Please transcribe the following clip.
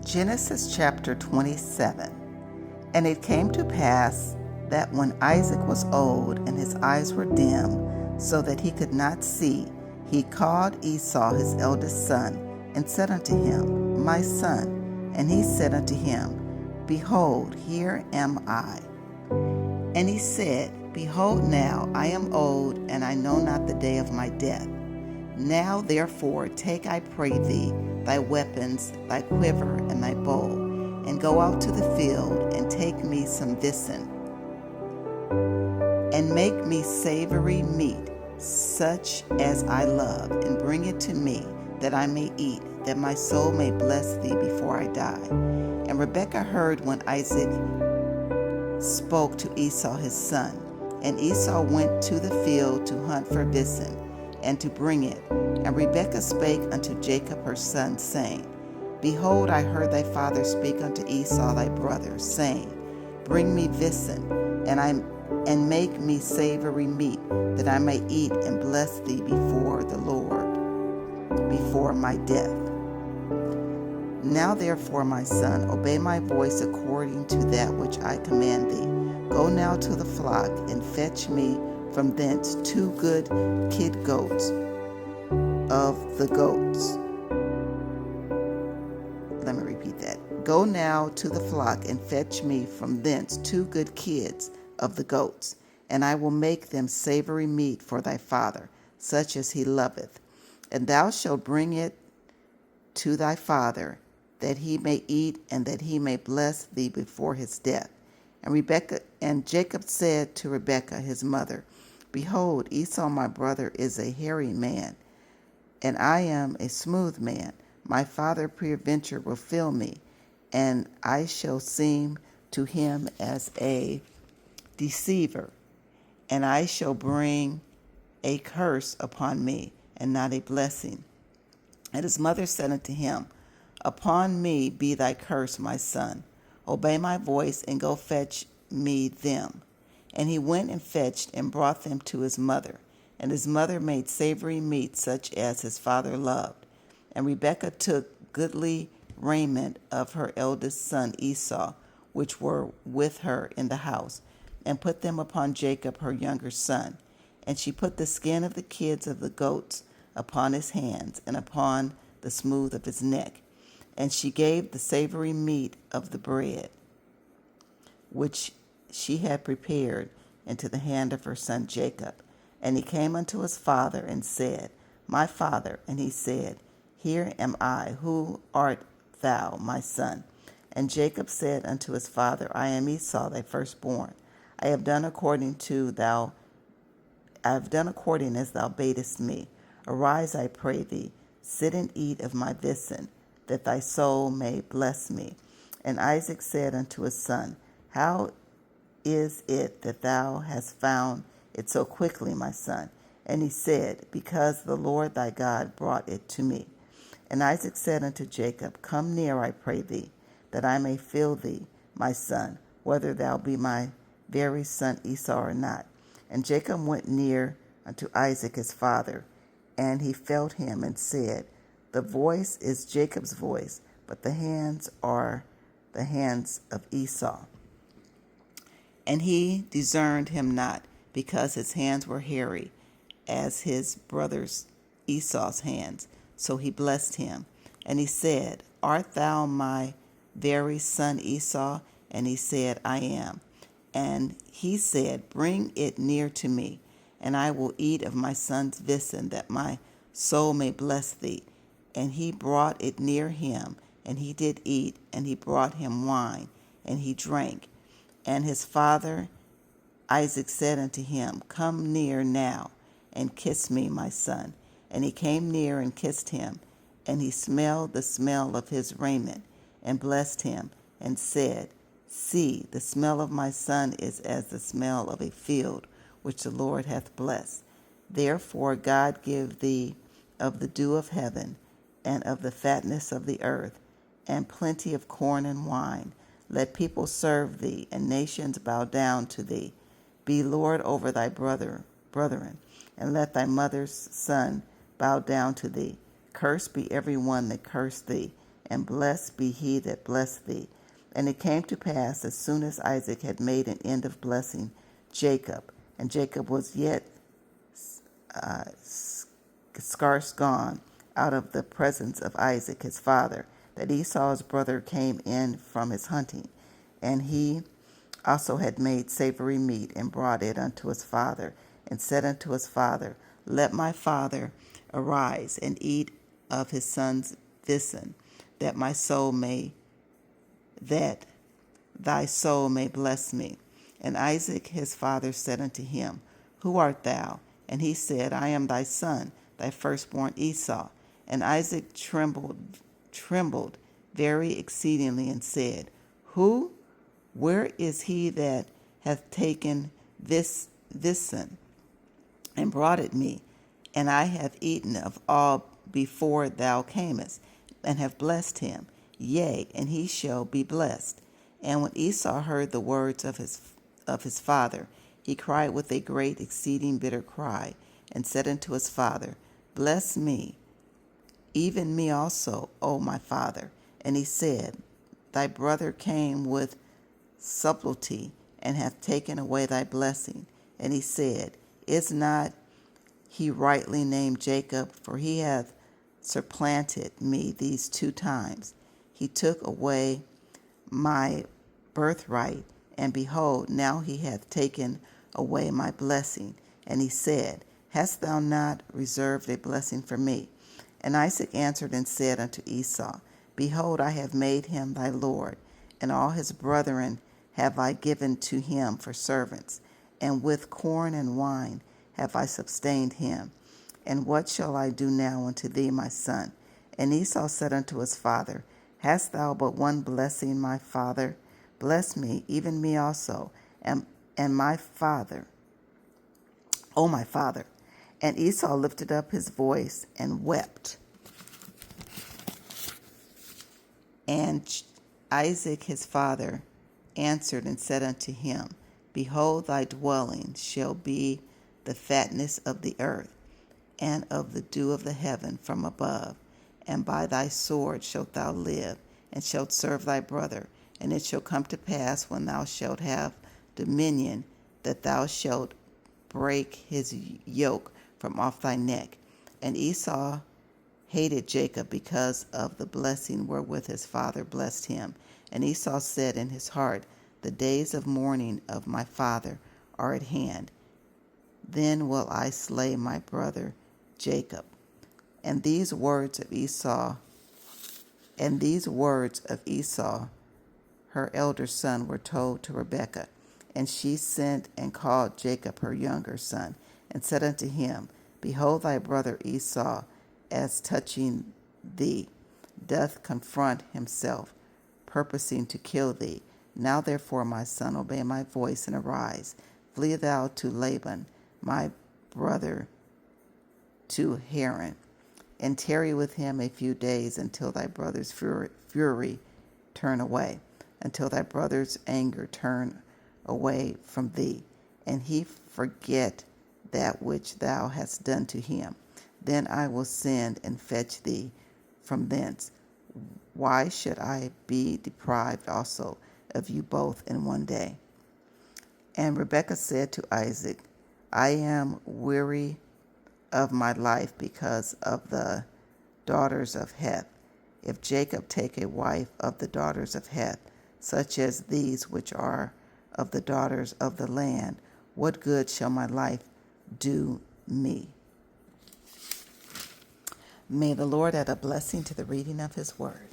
Genesis chapter 27. And it came to pass that when Isaac was old and his eyes were dim, so that he could not see, he called Esau his eldest son, and said unto him, My son. And he said unto him, Behold, here am I. And he said, Behold, now I am old, and I know not the day of my death. Now therefore take, I pray thee, thy weapons, thy quiver, and thy bow, and go out to the field, and take me some venison, and make me savory meat, such as I love, and bring it to me, that I may eat, that my soul may bless thee before I die. And Rebekah heard when Isaac spoke to Esau his son. And Esau went to the field to hunt for venison, and to bring it. And Rebekah spake unto Jacob her son, saying, Behold, I heard thy father speak unto Esau thy brother, saying, Bring me venison, and make me savory meat, that I may eat and bless thee before the Lord, before my death. Now therefore, my son, obey my voice according to that which I command thee. Go now to the flock, and fetch me from thence 2 good kid goats of the goats. Let me repeat that. Go now to the flock, and fetch me from thence 2 good kids of the goats, and I will make them savory meat for thy father, such as he loveth. And thou shalt bring it to thy father, that he may eat, and that he may bless thee before his death. And Jacob said to Rebekah his mother, Behold, Esau my brother is a hairy man, and I am a smooth man. My father peradventure will fill me, and I shall seem to him as a deceiver, and I shall bring a curse upon me, and not a blessing. And his mother said unto him, Upon me be thy curse, my son. Obey my voice, and go fetch me them. And he went and fetched, and brought them to his mother. And his mother made savory meat, such as his father loved. And Rebekah took goodly raiment of her eldest son Esau, which were with her in the house, and put them upon Jacob her younger son. And she put the skin of the kids of the goats upon his hands, and upon the smooth of his neck. And she gave the savory meat of the bread, which she had prepared, into the hand of her son Jacob. And he came unto his father, and said, My father. And he said, Here am I. Who art thou, my son? And Jacob said unto his father, I am Esau, thy firstborn. I have done according as thou badest me. Arise, I pray thee, sit and eat of my venison, that thy soul may bless me. And Isaac said unto his son, How is it that thou hast found it so quickly, my son? And he said, Because the Lord thy God brought it to me. And Isaac said unto Jacob, Come near, I pray thee, that I may feel thee, my son, whether thou be my very son Esau or not. And Jacob went near unto Isaac his father, and he felt him, and said, The voice is Jacob's voice, but the hands are the hands of Esau. And he discerned him not, because his hands were hairy, as his brother's Esau's hands. So he blessed him. And he said, Art thou my very son Esau? And he said, I am. And he said, Bring it near to me, and I will eat of my son's venison, that my soul may bless thee. And he brought it near him, and he did eat, and he brought him wine, and he drank. And his father Isaac said unto him, Come near now, and kiss me, my son. And he came near and kissed him, and he smelled the smell of his raiment, and blessed him, and said, See, the smell of my son is as the smell of a field, which the Lord hath blessed. Therefore God give thee of the dew of heaven, and of the fatness of the earth, and plenty of corn and wine. Let people serve thee, and nations bow down to thee. Be Lord over thy brethren, and let thy mother's son bow down to thee. Cursed be every one that cursed thee, and blessed be he that blessed thee. And it came to pass, as soon as Isaac had made an end of blessing Jacob, and Jacob was yet scarce gone out of the presence of Isaac his father, that Esau his brother came in from his hunting. And he also had made savory meat, and brought it unto his father, and said unto his father, Let my father arise, and eat of his son's venison, that thy soul may bless me. And Isaac his father said unto him, Who art thou? And he said, I am thy son, thy firstborn Esau. And Isaac trembled very exceedingly, and said, Who? Where is he that hath taken this venison, and brought it me? And I have eaten of all before thou camest, and have blessed him. Yea, and he shall be blessed. And when Esau heard the words of his father, he cried with a great exceeding bitter cry, and said unto his father, Bless me, even me also, O my father. And he said, Thy brother came with subtlety, and hath taken away thy blessing. And he said, Is not he rightly named Jacob? For he hath supplanted me these 2 times. He took away my birthright, and behold, now he hath taken away my blessing. And he said, Hast thou not reserved a blessing for me? And Isaac answered and said unto Esau, Behold, I have made him thy lord, and all his brethren have I given to him for servants, and with corn and wine have I sustained him. And what shall I do now unto thee, my son? And Esau said unto his father, Hast thou but one blessing, my father? Bless me, even me also, and my father, O my father. And Esau lifted up his voice and wept. And Isaac his father answered and said unto him, Behold, thy dwelling shall be the fatness of the earth, and of the dew of the heaven from above. And by thy sword shalt thou live, and shalt serve thy brother. And it shall come to pass, when thou shalt have dominion, that thou shalt break his yoke from off thy neck. And Esau hated Jacob because of the blessing wherewith his father blessed him. And Esau said in his heart, The days of mourning of my father are at hand. Then will I slay my brother Jacob. And these words of Esau, her elder son, were told to Rebekah. And she sent and called Jacob her younger son, and said unto him, Behold, thy brother Esau, as touching thee, doth confront himself, purposing to kill thee. Now therefore, my son, obey my voice, and arise. Flee thou to Laban, my brother, to Haran, and tarry with him a few days, until thy brother's fury turn away, until thy brother's anger turn away from thee, and he forget that which thou hast done to him. Then I will send and fetch thee from thence. Why should I be deprived also of you both in one day? And Rebekah said to Isaac, I am weary of my life because of the daughters of Heth. If Jacob take a wife of the daughters of Heth, such as these which are of the daughters of the land, what good shall my life do me? May the Lord add a blessing to the reading of his word.